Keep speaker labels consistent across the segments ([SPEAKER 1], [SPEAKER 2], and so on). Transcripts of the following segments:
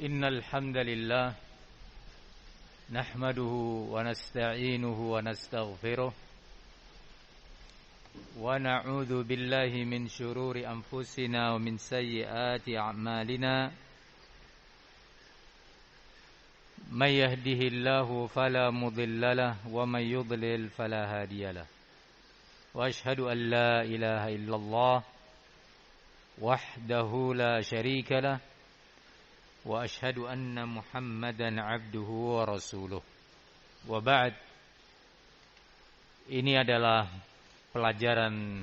[SPEAKER 1] إن الحمد لله نحمده ونستعينه ونستغفره ونعوذ بالله من شرور أنفسنا ومن سيئات أعمالنا من يهده الله فلا مضل له ومن يضلل فلا هادي له وأشهد أن لا إله إلا الله وحده لا شريك له وأشهد أن محمدا عبده ورسوله وبعد. Ini adalah pelajaran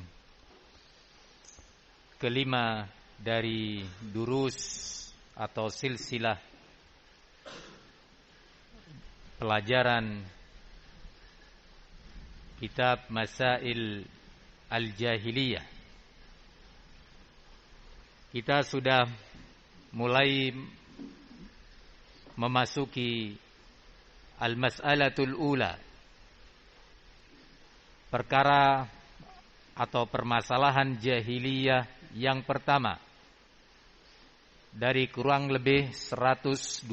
[SPEAKER 1] kelima dari durus atau silsilah pelajaran kitab Masail Al-Jahiliyah. Kita sudah mulai memasuki Al-Mas'alatul Ula, perkara atau permasalahan jahiliyah yang pertama dari kurang lebih 128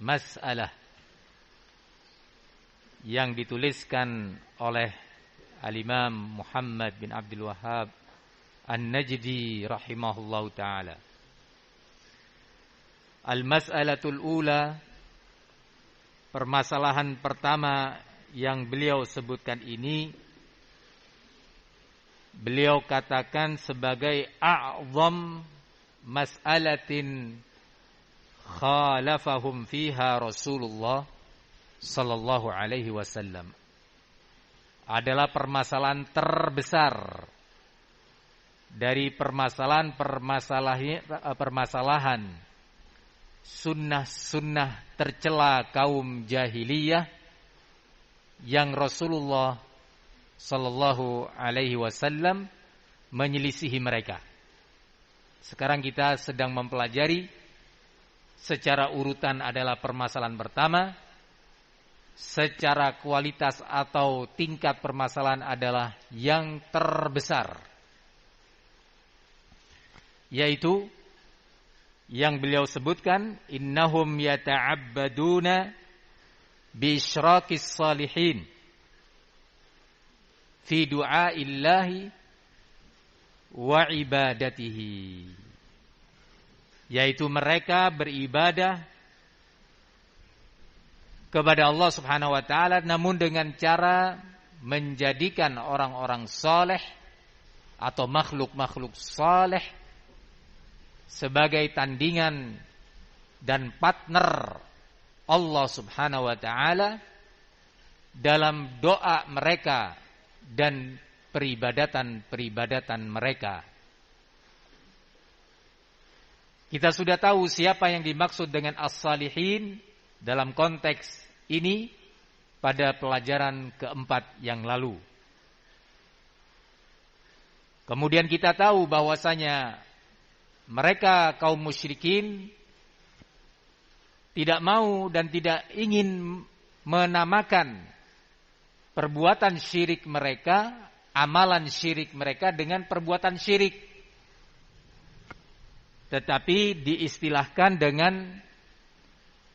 [SPEAKER 1] masalah yang dituliskan oleh Al-Imam Muhammad bin Abdul Wahhab An-Najdi rahimahullahu ta'ala. Al-Mas'alatul Ula, permasalahan pertama yang beliau sebutkan ini, beliau katakan sebagai a'zam mas'alatin khalafahum fiha Rasulullah sallallahu alaihi wasallam. Adalah permasalahan terbesar dari permasalahan sunnah-sunnah tercela kaum jahiliyah yang Rasulullah sallallahu alaihi wasallam menyelisihi mereka. Sekarang kita sedang mempelajari secara urutan adalah permasalahan pertama, secara kualitas atau tingkat permasalahan adalah yang terbesar, yaitu yang beliau sebutkan, innahum yata'abbaduna bi isyraqis salihin fi du'aillahi wa ibadatihi, yaitu mereka beribadah kepada Allah Subhanahu wa taala namun dengan cara menjadikan orang-orang saleh atau makhluk-makhluk saleh sebagai tandingan dan partner Allah Subhanahu wa taala dalam doa mereka dan peribadatan mereka. Kita sudah tahu siapa yang dimaksud dengan as-salihin dalam konteks ini pada pelajaran keempat yang lalu. Kemudian kita tahu bahwasanya mereka kaum musyrikin tidak mau dan tidak ingin menamakan perbuatan syirik mereka, amalan syirik mereka dengan perbuatan syirik, tetapi diistilahkan dengan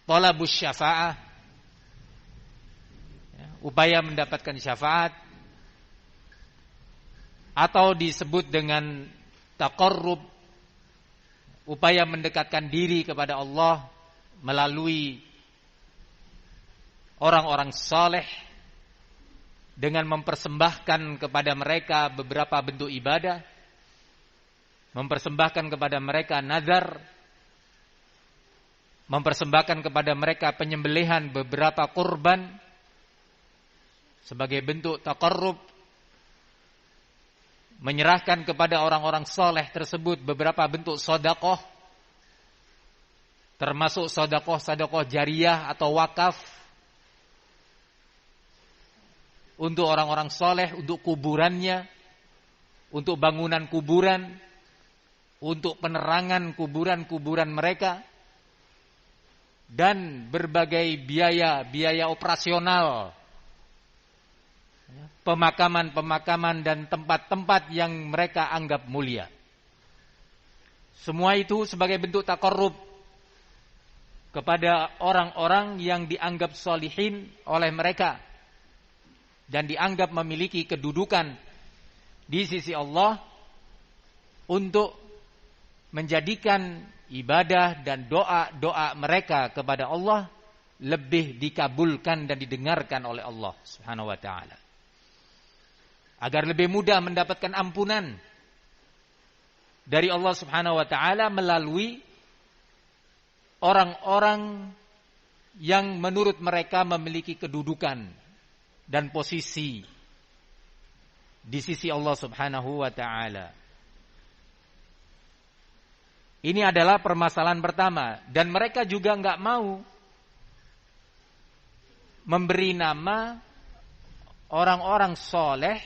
[SPEAKER 1] thalabus syafa'ah, upaya mendapatkan syafaat, atau disebut dengan taqarrub, upaya mendekatkan diri kepada Allah melalui orang-orang saleh dengan mempersembahkan kepada mereka beberapa bentuk ibadah, mempersembahkan kepada mereka nazar, mempersembahkan kepada mereka penyembelihan beberapa kurban sebagai bentuk taqarrub, menyerahkan kepada orang-orang saleh tersebut beberapa bentuk sedekah, termasuk sedekah jariyah atau wakaf untuk orang-orang saleh, untuk kuburannya, untuk bangunan kuburan, untuk penerangan kuburan-kuburan mereka, dan berbagai biaya operasional pemakaman-pemakaman dan tempat-tempat yang mereka anggap mulia. Semua itu sebagai bentuk taqarrub kepada orang-orang yang dianggap sholihin oleh mereka dan dianggap memiliki kedudukan di sisi Allah untuk menjadikan ibadah dan doa-doa mereka kepada Allah lebih dikabulkan dan didengarkan oleh Allah Subhanahu wa taala. Agar lebih mudah mendapatkan ampunan dari Allah Subhanahu wa taala melalui orang-orang yang menurut mereka memiliki kedudukan dan posisi di sisi Allah Subhanahu wa taala. Ini adalah permasalahan pertama, dan mereka juga enggak mau memberi nama orang-orang soleh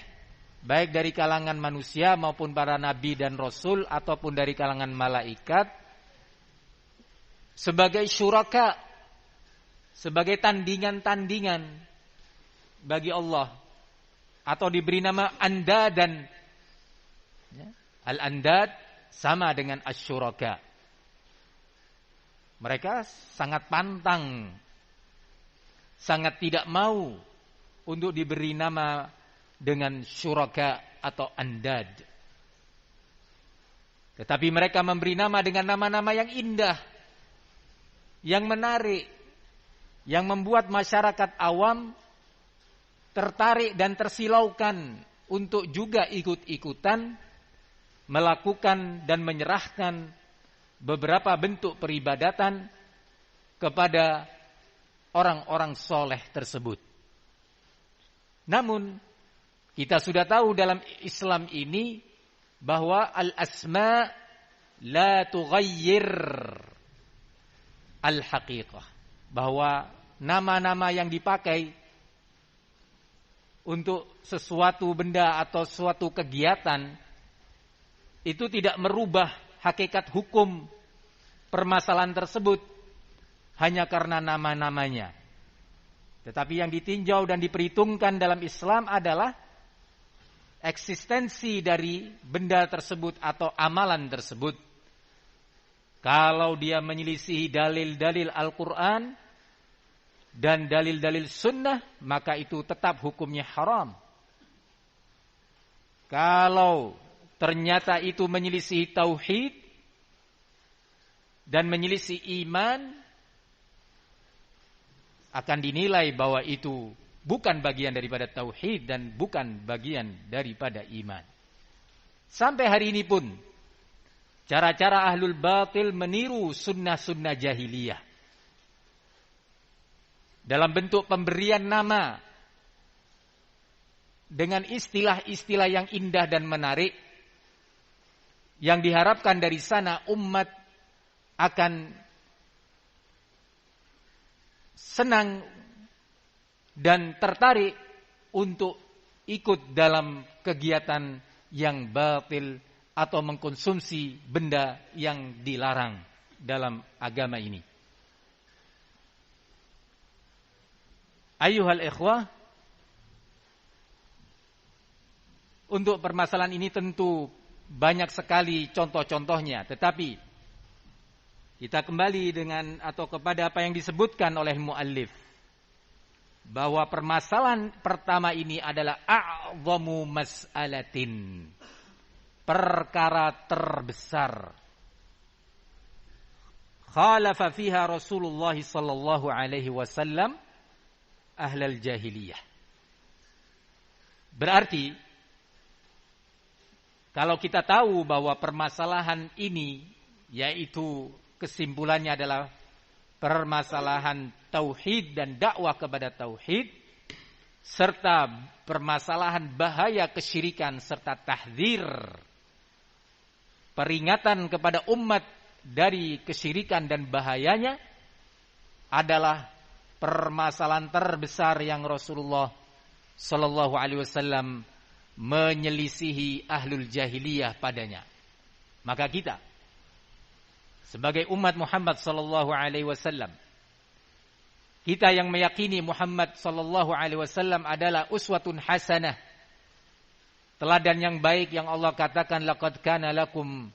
[SPEAKER 1] baik dari kalangan manusia maupun para nabi dan rasul ataupun dari kalangan malaikat sebagai syuraka, sebagai tandingan-tandingan bagi Allah, atau diberi nama andadan. Al-andad sama dengan asyuraka. Mereka sangat pantang, sangat tidak mau untuk diberi nama dengan syuraka atau andad. Tetapi mereka memberi nama dengan nama-nama yang indah, yang menarik, yang membuat masyarakat awam tertarik dan tersilaukan untuk juga ikut-ikutan melakukan dan menyerahkan beberapa bentuk peribadatan kepada orang-orang soleh tersebut. Namun kita sudah tahu dalam Islam ini bahwa al-asma la tughayyir al-haqiqah, bahwa nama-nama yang dipakai untuk sesuatu benda atau suatu kegiatan itu tidak merubah hakikat hukum permasalahan tersebut hanya karena nama-namanya. Tetapi yang ditinjau dan diperhitungkan dalam Islam adalah eksistensi dari benda tersebut atau amalan tersebut. Kalau dia menyelisihi dalil-dalil Al-Quran dan dalil-dalil sunnah, maka itu tetap hukumnya haram. Kalau ternyata itu menyelisihi tauhid dan menyelisihi iman, akan dinilai bahwa itu bukan bagian daripada tauhid dan bukan bagian daripada iman. Sampai hari ini pun cara-cara ahlul batil meniru sunnah-sunnah jahiliyah dalam bentuk pemberian nama dengan istilah-istilah yang indah dan menarik, yang diharapkan dari sana umat akan senang dan tertarik untuk ikut dalam kegiatan yang batil atau mengkonsumsi benda yang dilarang dalam agama ini. Ayyuhal ikhwah, untuk permasalahan ini tentu banyak sekali contoh-contohnya, tetapi kita kembali dengan atau kepada apa yang disebutkan oleh muallif, bahwa permasalahan pertama ini adalah a'zamu mas'alatin, perkara terbesar. Khalafa fiha Rasulullah sallallahu alaihi wasallam ahlal jahiliyah. Berarti kalau kita tahu bahwa permasalahan ini, yaitu kesimpulannya adalah permasalahan tauhid dan dakwah kepada tauhid, serta permasalahan bahaya kesyirikan serta tahdzir, peringatan kepada umat dari kesyirikan dan bahayanya, adalah permasalahan terbesar yang Rasulullah sallallahu alaihi wasallam menyelisihi ahlul jahiliyah padanya. Maka kita sebagai umat Muhammad sallallahu alaihi wasallam, kita yang meyakini Muhammad sallallahu alaihi wasallam adalah uswatun hasanah, teladan yang baik yang Allah katakan laqad kana lakum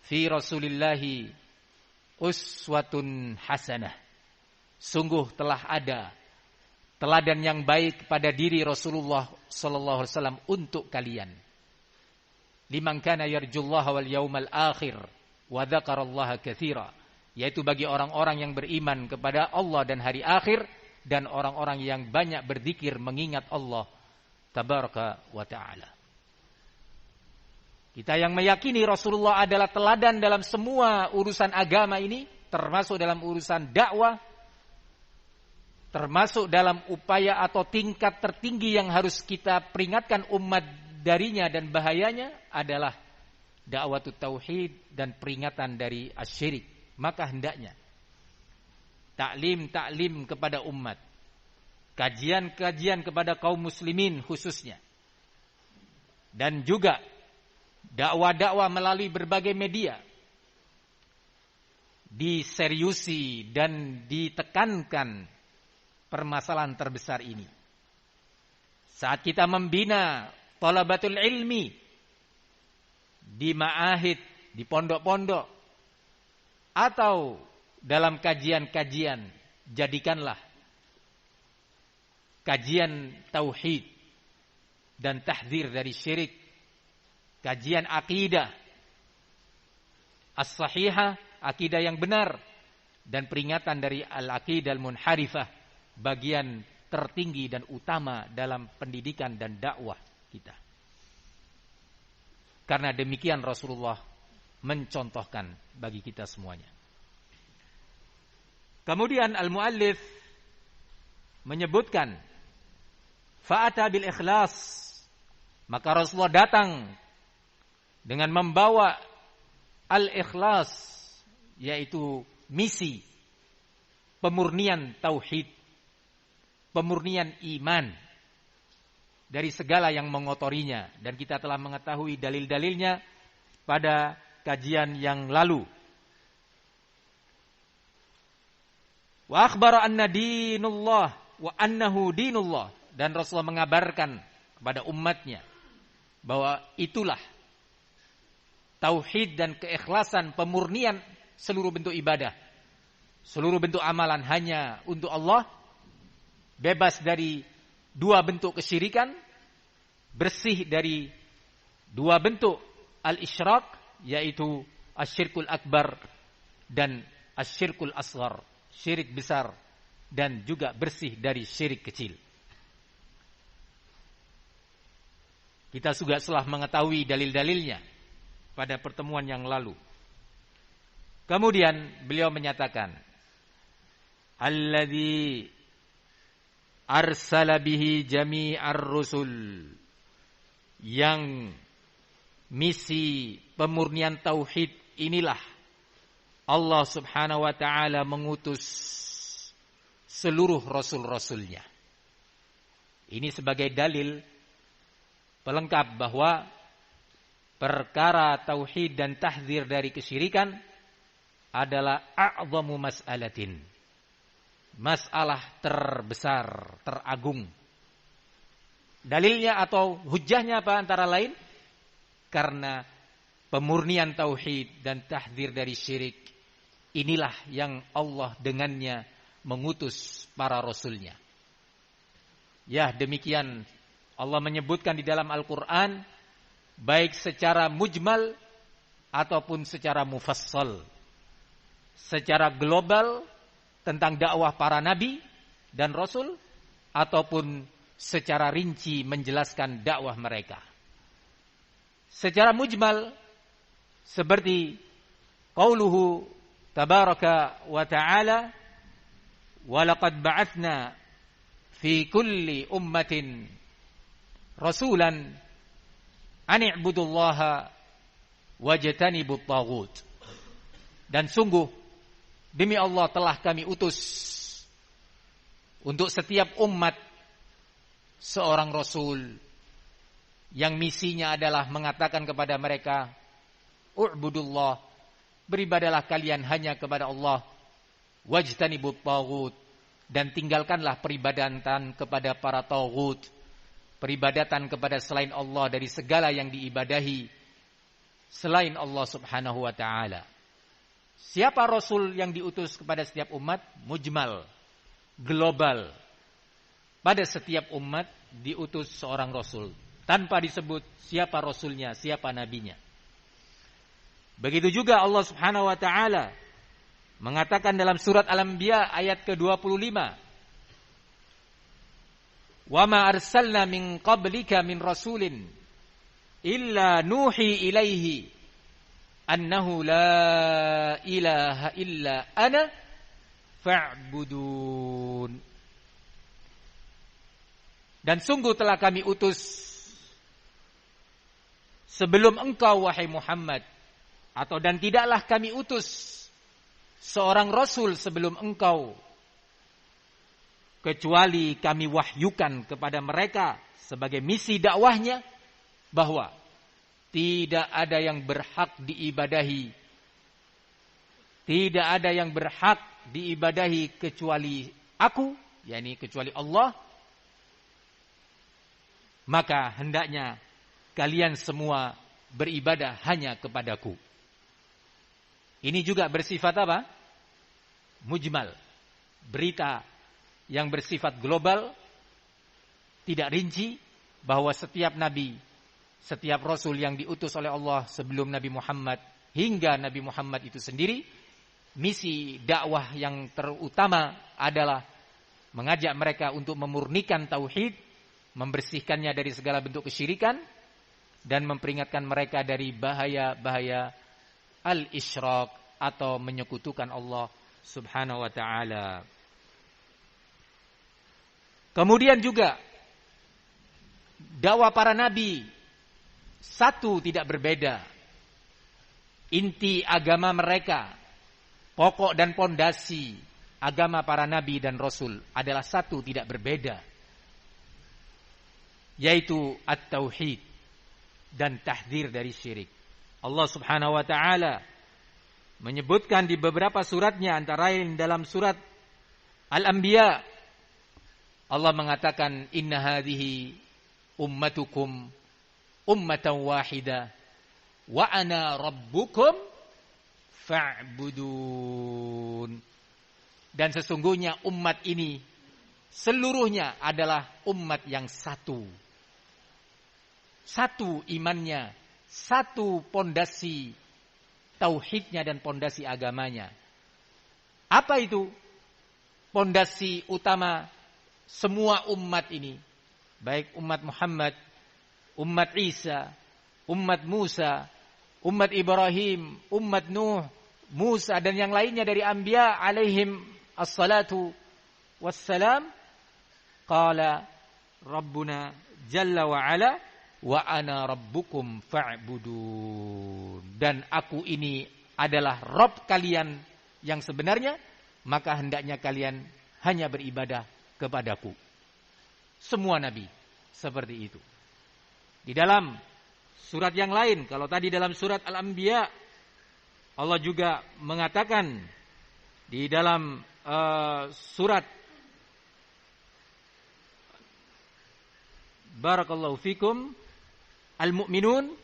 [SPEAKER 1] fi Rasulillahi uswatun hasanah. Sungguh telah ada teladan yang baik pada diri Rasulullah sallallahu alaihi wasallam untuk kalian. Liman kana yarjullaha wal yaumal akhir wa dzakarallaha katsira, yaitu bagi orang-orang yang beriman kepada Allah dan hari akhir dan orang-orang yang banyak berzikir mengingat Allah tabaraka wa taala. Kita yang meyakini Rasulullah adalah teladan dalam semua urusan agama ini, termasuk dalam urusan dakwah, termasuk dalam upaya atau tingkat tertinggi yang harus kita peringatkan umat darinya dan bahayanya adalah dakwatut tauhid dan peringatan dari asyirik. Maka hendaknya taklim kepada umat, kajian-kajian kepada kaum muslimin khususnya, dan juga dakwah-dakwah melalui berbagai media diseriusi dan ditekankan permasalahan terbesar ini. Saat kita membina talabatul ilmi di ma'ahid, di pondok-pondok, atau dalam kajian-kajian, jadikanlah kajian tauhid dan tahdzir dari syirik, kajian akidah as-sahihah, akidah yang benar, dan peringatan dari al-aqidah al-munharifah, bagian tertinggi dan utama dalam pendidikan dan dakwah kita. Karena demikian Rasulullah mencontohkan bagi kita semuanya. Kemudian al-muallif menyebutkan fa'ata bil ikhlas, maka Rasulullah datang dengan membawa al-ikhlas, yaitu misi pemurnian tauhid, pemurnian iman dari segala yang mengotorinya, dan kita telah mengetahui dalil-dalilnya pada kajian yang lalu. Wa akhbara anna dinullah wa annahu dinullah, dan Rasulullah mengabarkan kepada umatnya bahwa itulah tauhid dan keikhlasan, pemurnian seluruh bentuk ibadah, seluruh bentuk amalan hanya untuk Allah, bebas dari dua bentuk kesyirikan, bersih dari dua bentuk al-isyrak, yaitu asyirkul akbar dan asyirkul asghar, syirik besar, dan juga bersih dari syirik kecil. Kita juga telah mengetahui dalil-dalilnya pada pertemuan yang lalu. Kemudian beliau menyatakan, alladzi arsala bihi jami'ar rusul, yang misi pemurnian tauhid inilah Allah Subhanahu wa taala mengutus seluruh rasul-rasulnya. Ini sebagai dalil pelengkap bahwa perkara tauhid dan tahdzir dari kesyirikan adalah a'zamu mas'alatin, masalah terbesar, teragung. Dalilnya atau hujjahnya apa antara lain? Karena pemurnian tauhid dan tahdzir dari syirik, inilah yang Allah dengannya mengutus para rasulnya. Ya, demikian Allah menyebutkan di dalam Al-Quran, baik secara mujmal ataupun secara mufassal, secara global tentang dakwah para nabi dan rasul, ataupun secara rinci menjelaskan dakwah mereka. Secara mujmal seperti qauluhu tabaraka wa ta'ala, wa laqad ba'atsna fi kulli ummatin rasulan an i'budullaha wajtanibut taghut. Dan sungguh demi Allah telah kami utus untuk setiap umat seorang rasul yang misinya adalah mengatakan kepada mereka, u'budullah, beribadalah kalian hanya kepada Allah, wajtanibut taghut, dan tinggalkanlah peribadatan kepada para taghut, peribadatan kepada selain Allah dari segala yang diibadahi selain Allah Subhanahu wa taala. Siapa rasul yang diutus kepada setiap umat? Mujmal, global. Pada setiap umat diutus seorang rasul tanpa disebut siapa rasulnya, siapa nabinya. Begitu juga Allah Subhanahu wa taala mengatakan dalam surat Al-Anbiya ayat ke-25, "Wa ma arsalna min qablika min rasulin illa nuhi ilaihi annahu la ilaha illa ana fa'budun." Dan sungguh telah kami utus sebelum engkau wahai Muhammad, atau dan tidaklah kami utus seorang rasul sebelum engkau kecuali kami wahyukan kepada mereka sebagai misi dakwahnya bahwa tidak ada yang berhak diibadahi, tidak ada yang berhak diibadahi kecuali aku, yakni kecuali Allah. Maka hendaknya kalian semua beribadah hanya kepadaku. Ini juga bersifat apa? Mujmal. Berita yang bersifat global, tidak rinci, bahwa setiap nabi, setiap rasul yang diutus oleh Allah sebelum Nabi Muhammad hingga Nabi Muhammad itu sendiri, misi dakwah yang terutama adalah mengajak mereka untuk memurnikan tauhid, membersihkannya dari segala bentuk kesyirikan, dan memperingatkan mereka dari bahaya-bahaya al-isyrak atau menyekutukan Allah Subhanahu wa taala. Kemudian juga dakwah para nabi satu, tidak berbeda. Inti agama mereka, pokok dan pondasi agama para nabi dan rasul adalah satu, tidak berbeda, yaitu at-tauhid dan tahdzir dari syirik. Allah Subhanahu wa taala menyebutkan di beberapa suratnya, antara lain dalam surat Al-Anbiya, Allah mengatakan, "Inna hadhihi ummatukum ummatan wahidah wa ana rabbukum fa'budun." Dan sesungguhnya umat ini seluruhnya adalah umat yang satu. Satu imannya, satu pondasi tauhidnya dan pondasi agamanya. Apa itu pondasi utama semua umat ini? Baik umat Muhammad, umat Isa, umat Musa, umat Ibrahim, umat Nuh, Musa, dan yang lainnya dari anbiya alaihim assalatu wassalam. Qala Rabbuna Jalla wa Ala wa ana rabbukum fa'budun. Dan aku ini adalah Rabb kalian yang sebenarnya, maka hendaknya kalian hanya beribadah kepadaku. Semua nabi seperti itu. Di dalam surat yang lain, kalau tadi dalam surat Al-Anbiya, Allah juga mengatakan di dalam surat Barakallahu fikum Al-Mu'minun,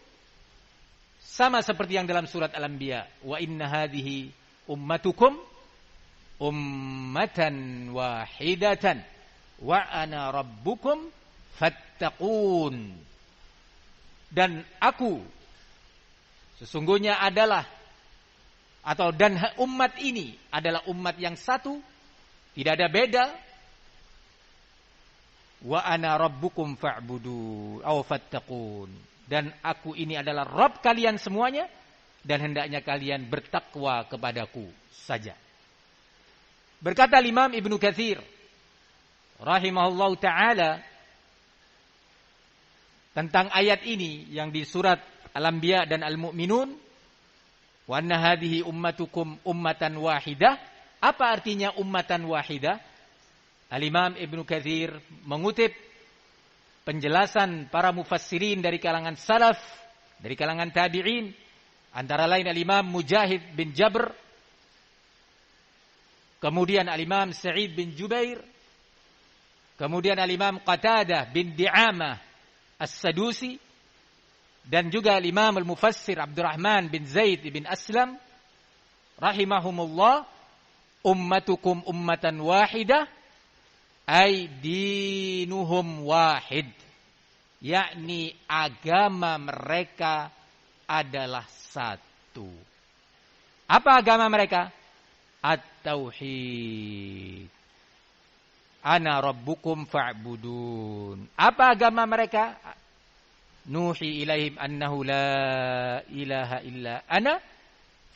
[SPEAKER 1] sama seperti yang dalam surat Al-Anbiya, wa inna hadhihi ummatukum ummatan wahidatan wa ana rabbukum fattaqun. Dan aku sesungguhnya adalah, atau dan umat ini adalah umat yang satu, tidak ada beda. Wa ana rabbukum fa'budu aw fattaqun. Dan aku ini adalah Rabb kalian semuanya, dan hendaknya kalian bertakwa kepadaku saja. Berkata Imam Ibnu Katsir rahimahullahu taala tentang ayat ini yang di surat Al-Anbiya dan Al-Mu'minun, wa anna hadhihi ummatukum ummatan wahidah. Apa artinya ummatan wahidah? Al-Imam Ibnu Katsir mengutip penjelasan para mufassirin dari kalangan salaf, dari kalangan tabi'in, antara lain Al-Imam Mujahid bin Jabr, kemudian Al-Imam Sa'id bin Jubair, kemudian Al-Imam Qatadah bin Di'amah As-Sadusi, dan juga Imam Al-Mufassir Abdurrahman bin Zaid bin Aslam rahimahumullah, ummatukum ummatan wahidah ay dinuhum wahid, yakni agama mereka adalah satu. Apa agama mereka? At-tauhid. Ana rabbukum fa'budun. Apa agama mereka? Nuhi ilaihim annahu la ilaha illa ana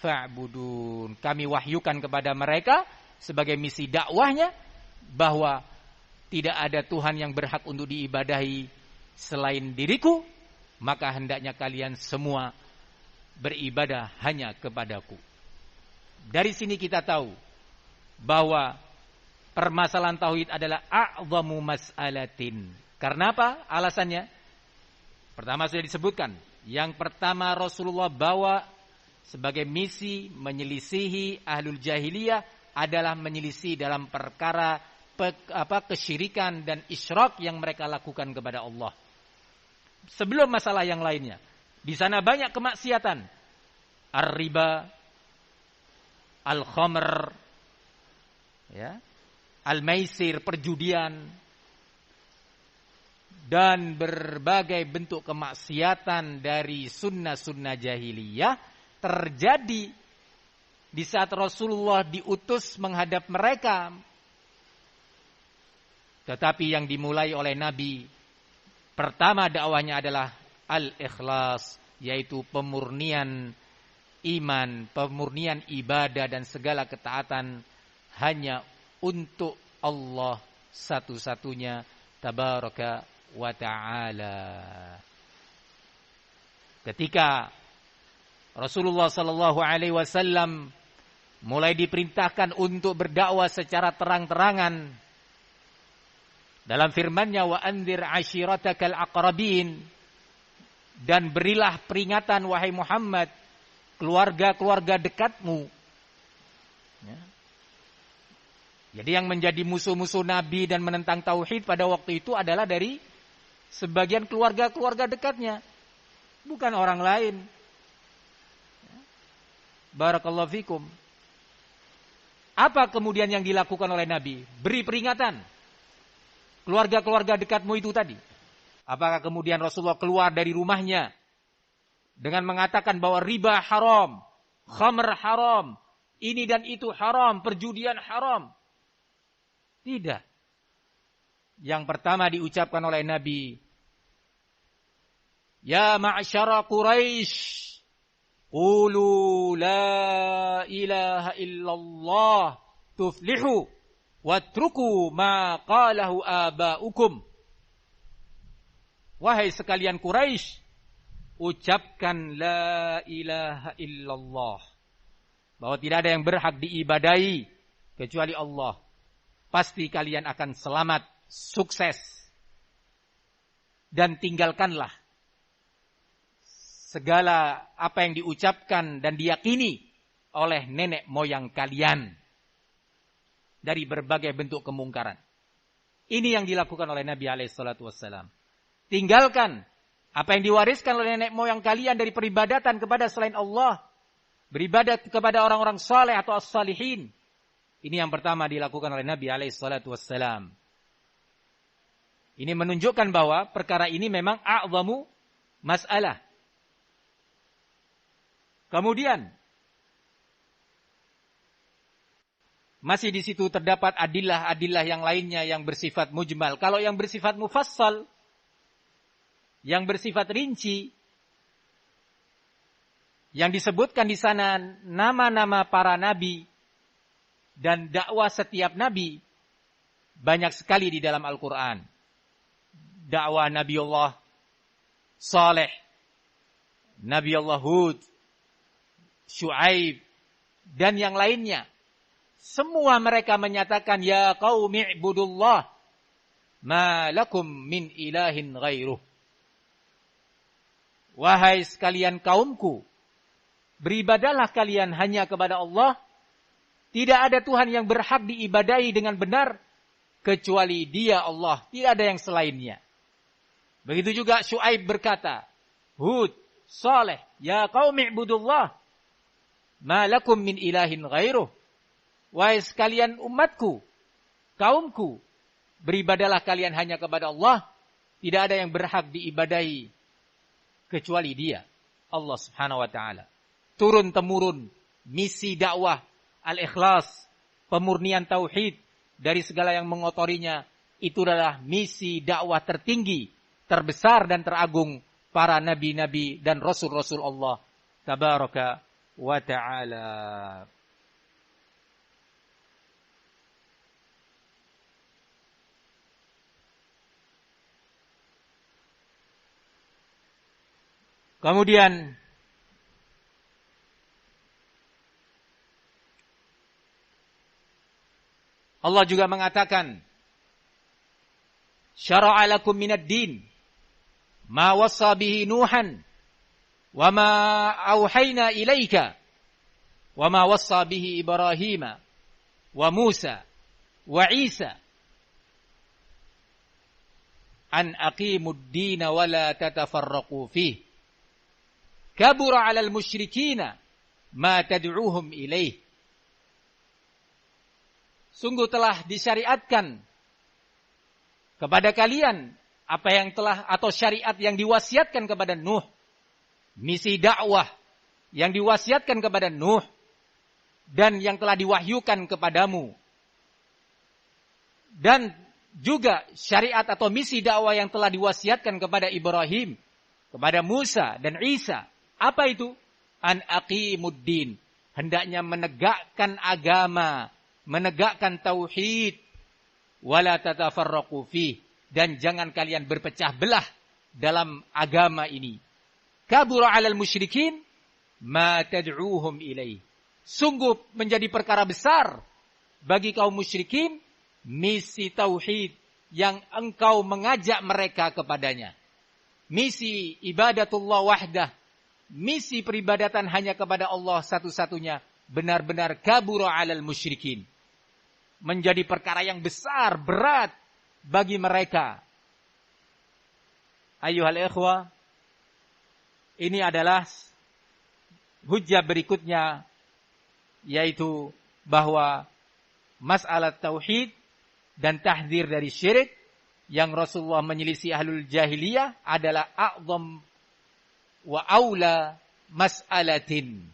[SPEAKER 1] fa'budun. Kami wahyukan kepada mereka sebagai misi dakwahnya bahwa tidak ada Tuhan yang berhak untuk diibadahi selain diriku, maka hendaknya kalian semua beribadah hanya kepadaku. Dari sini kita tahu bahwa permasalahan tauhid adalah a'zamu mas'alatin. Karena apa? Alasannya pertama sudah disebutkan. Yang pertama Rasulullah bawa sebagai misi menyelisihi ahlul jahiliyah adalah menyelisih dalam perkara kesyirikan dan isyrak yang mereka lakukan kepada Allah. Sebelum masalah yang lainnya. Di sana banyak kemaksiatan. Ar-riba, al-khamr, ya, al-maisir, perjudian, dan berbagai bentuk kemaksiatan dari sunnah-sunnah jahiliyah terjadi di saat Rasulullah diutus menghadap mereka. Tetapi yang dimulai oleh Nabi pertama dakwahnya adalah al-ikhlas, yaitu pemurnian iman, pemurnian ibadah dan segala ketaatan hanya untuk Allah satu-satunya tabaraka wa ta'ala. Ketika Rasulullah sallallahu alaihi wasallam mulai diperintahkan untuk berdakwah secara terang-terangan dalam firman-Nya wa anzir ashiratakal aqrabin, dan berilah peringatan wahai Muhammad keluarga-keluarga dekatmu. Ya. Jadi yang menjadi musuh-musuh Nabi dan menentang tauhid pada waktu itu adalah dari sebagian keluarga-keluarga dekatnya, bukan orang lain. Barakallahu fikum. Apa kemudian yang dilakukan oleh Nabi? Beri peringatan. Keluarga-keluarga dekatmu itu tadi. Apakah kemudian Rasulullah keluar dari rumahnya dengan mengatakan bahwa riba haram, khamr haram, ini dan itu haram, perjudian haram? Tidak. Yang pertama diucapkan oleh Nabi, ya ma'syara Quraisy, qulu la ilaha illallah tuflihu watruku ma qalahu aba'ukum. Wahai sekalian Quraisy, ucapkan la ilaha illallah, bahwa tidak ada yang berhak diibadahi kecuali Allah. Pasti kalian akan selamat, sukses. Dan tinggalkanlah segala apa yang diucapkan dan diyakini oleh nenek moyang kalian dari berbagai bentuk kemungkaran. Ini yang dilakukan oleh Nabi SAW. Tinggalkan apa yang diwariskan oleh nenek moyang kalian dari peribadatan kepada selain Allah. Beribadat kepada orang-orang saleh atau as-salihin. Ini yang pertama dilakukan oleh Nabi SAW. Ini menunjukkan bahwa perkara ini memang a'zamu mas'alah. Kemudian masih di situ terdapat adillah-adillah yang lainnya yang bersifat mujmal. Kalau yang bersifat mufassal, yang bersifat rinci, yang disebutkan di sana nama-nama para nabi dan dakwah setiap nabi, banyak sekali di dalam Al-Quran. Dakwah Nabiullah Saleh, Nabiullah Hud, Syuaib, dan yang lainnya. Semua mereka menyatakan, ya qaumi ibudullah, ma lakum min ilahin ghairuh. Wahai sekalian kaumku, beribadahlah kalian hanya kepada Allah. Tidak ada Tuhan yang berhak diibadahi dengan benar kecuali Dia Allah. Tidak ada yang selainnya. Begitu juga Syuaib berkata, Hud, saleh, ya qaumi ibudullah ma lakum min ilahin ghairuh. Wahai sekalian umatku, kaumku, beribadalah kalian hanya kepada Allah, tidak ada yang berhak diibadahi kecuali Dia, Allah Subhanahu wa taala. Turun temurun misi dakwah al-ikhlas, pemurnian tauhid dari segala yang mengotorinya, itu adalah misi dakwah tertinggi, terbesar dan teragung para nabi-nabi dan rasul-rasul Allah tabaraka wa ta'ala. Kemudian Allah juga mengatakan, syara'a lakum minad din ma wassa bihi Nuhan wa ma auhayna ilaika wa ma wassa bihi Ibrahim wa Musa wa Isa an aqimud din wa la tatafarraqu fihi kabura 'alal musyrikina ma tad'uuhum ilaih. Sungguh telah disyariatkan kepada kalian apa yang telah atau syariat yang diwasiatkan kepada Nuh, misi dakwah yang diwasiatkan kepada Nuh dan yang telah diwahyukan kepadamu, dan juga syariat atau misi dakwah yang telah diwasiatkan kepada Ibrahim, kepada Musa dan Isa. Apa itu? An aqimuddin, hendaknya menegakkan agama, menegakkan tauhid, wala tatafarraqu fih, dan jangan kalian berpecah belah dalam agama ini. Kabura 'alal musyrikin ma tad'uuhum ilaih. Sungguh menjadi perkara besar bagi kaum musyrikin misi tauhid yang engkau mengajak mereka kepadanya. Misi ibadatullah wahdah, misi peribadatan hanya kepada Allah satu-satunya, benar-benar kabura 'alal musyrikin, menjadi perkara yang besar, berat bagi mereka. Ayyuhal ikhwah, ini adalah hujjah berikutnya, yaitu bahwa masalah tauhid dan tahdzir dari syirik yang Rasulullah menyelisih ahlul jahiliyah adalah a'zam wa aula mas'alatin.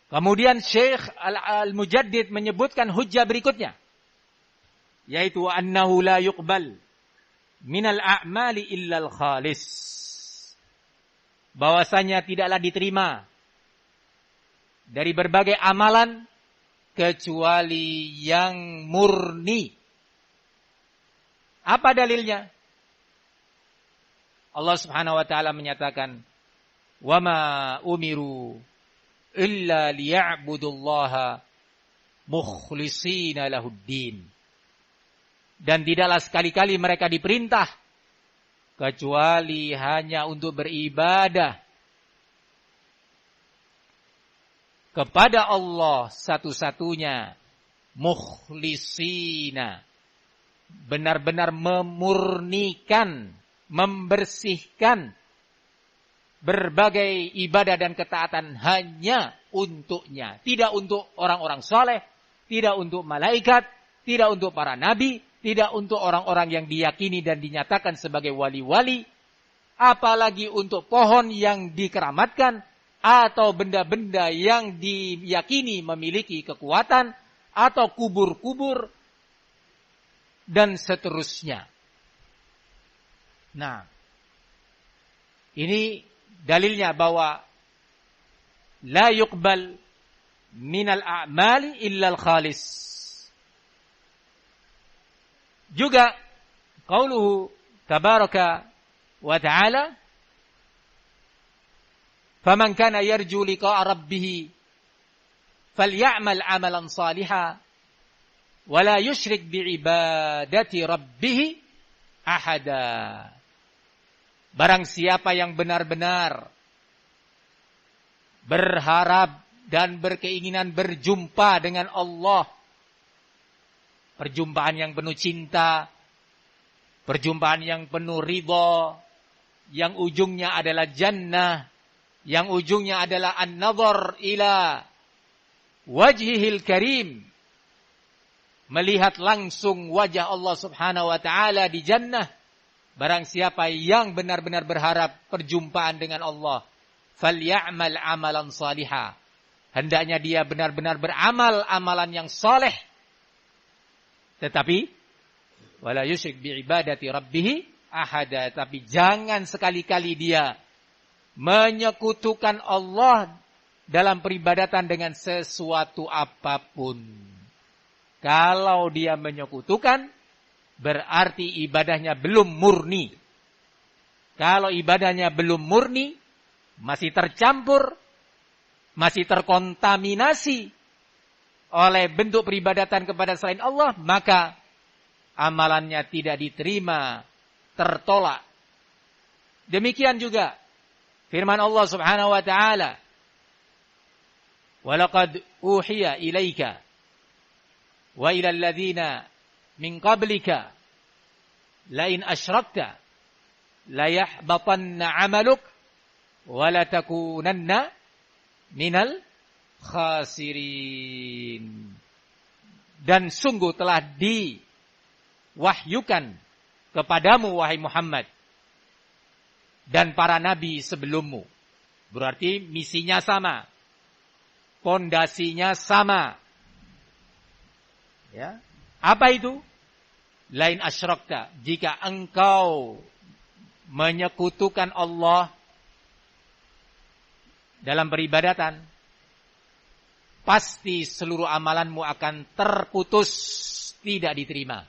[SPEAKER 1] Kemudian Syekh Al-Mujaddid menyebutkan hujjah berikutnya, yaitu annahu la yuqbal minal a'mali illal khalis. Bahwasanya tidaklah diterima dari berbagai amalan kecuali yang murni. Apa dalilnya? Allah Subhanahu wa taala menyatakan, "Wa ma umiru illa liya'budullaha mukhlishina lahuddin." Dan tidaklah sekali-kali mereka diperintah kecuali hanya untuk beribadah kepada Allah satu-satunya, mukhlishina, benar-benar memurnikan, membersihkan berbagai ibadah dan ketaatan hanya untuknya. Tidak untuk orang-orang saleh, tidak untuk malaikat, tidak untuk para nabi, tidak untuk orang-orang yang diyakini dan dinyatakan sebagai wali-wali, apalagi untuk pohon yang dikeramatkan, atau benda-benda yang diyakini memiliki kekuatan, atau kubur-kubur, dan seterusnya. Nah, ini dalilnya bahwa la yuqbal minal a'mali illal khalis. Juga qauluhu tabaraka wa ta'ala, faman kana yarju liqa'a rabbih falya'mal 'amalan salihan wa la yusyrik bi'ibadati rabbih ahada. Barang siapa yang benar-benar berharap dan berkeinginan berjumpa dengan Allah, perjumpaan yang penuh cinta, perjumpaan yang penuh ridha, yang ujungnya adalah jannah, yang ujungnya adalah an-nazar ila wajhihil karim, melihat langsung wajah Allah Subhanahu wa taala di jannah. Barang siapa yang benar-benar berharap perjumpaan dengan Allah, falyamal amalan salihah, hendaknya dia benar-benar beramal amalan yang saleh. Tetapi wala yusyrik bi ibadati rabbih ahada, tapi jangan sekali-kali dia menyekutukan Allah dalam peribadatan dengan sesuatu apapun. Kalau dia menyekutukan, berarti ibadahnya belum murni. Kalau ibadahnya belum murni, masih tercampur, masih terkontaminasi oleh bentuk peribadatan kepada selain Allah, maka amalannya tidak diterima, tertolak. Demikian juga firman Allah Subhanahu wa taala, "Walaqad uhiya ilaika wa ila alladziina min qablika la in asyrakta la yahbatanna 'amaluk wa la takunanna minal khasirin." Dan sungguh telah diwahyukan kepadamu wahai Muhammad dan para nabi sebelummu. Berarti misinya sama, pondasinya sama. Ya. Apa itu? Lain asyrakta, jika engkau menyekutukan Allah dalam peribadatan, pasti seluruh amalanmu akan terputus, tidak diterima.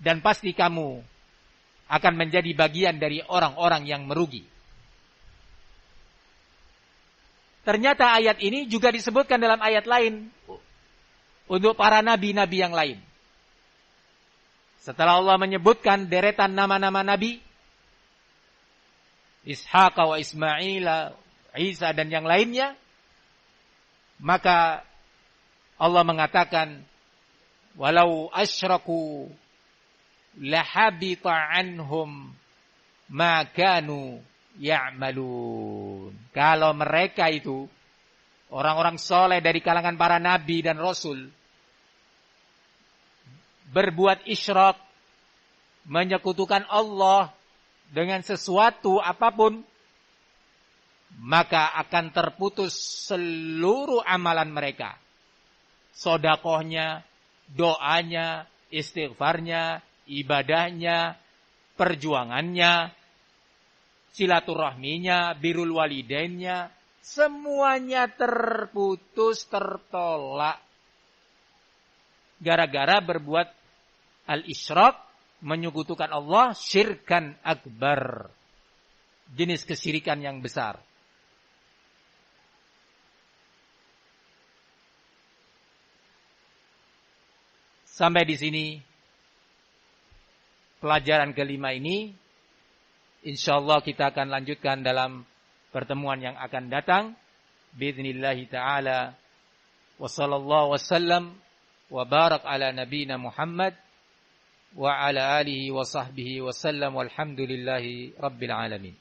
[SPEAKER 1] Dan pasti kamu akan menjadi bagian dari orang-orang yang merugi. Ternyata ayat ini juga disebutkan dalam ayat lain untuk para nabi-nabi yang lain. Setelah Allah menyebutkan deretan nama-nama nabi, Ishaq wa Ismail, Isa dan yang lainnya, maka Allah mengatakan, walau asyraku lahabita anhum ma kanu ya'malun. Kalau mereka itu orang-orang soleh dari kalangan para nabi dan rasul berbuat isyrak, menyekutukan Allah dengan sesuatu apapun, maka akan terputus seluruh amalan mereka. Sedekahnya, doanya, istighfarnya, ibadahnya, perjuangannya, silaturahminya, birrul walidainnya, semuanya terputus, tertolak. Gara-gara berbuat al-isyrak, menyekutukan Allah, syirkan akbar. Jenis kesyirikan yang besar. Sampai di sini pelajaran kelima ini. Insyaallah kita akan lanjutkan dalam pertemuan yang akan datang. Bi'idznillah ta'ala. Wa sallallahu wasallam wa barak ala nabina Muhammad wa ala alihi wa sahbihi wa sallam walhamdulillahi rabbil alamin.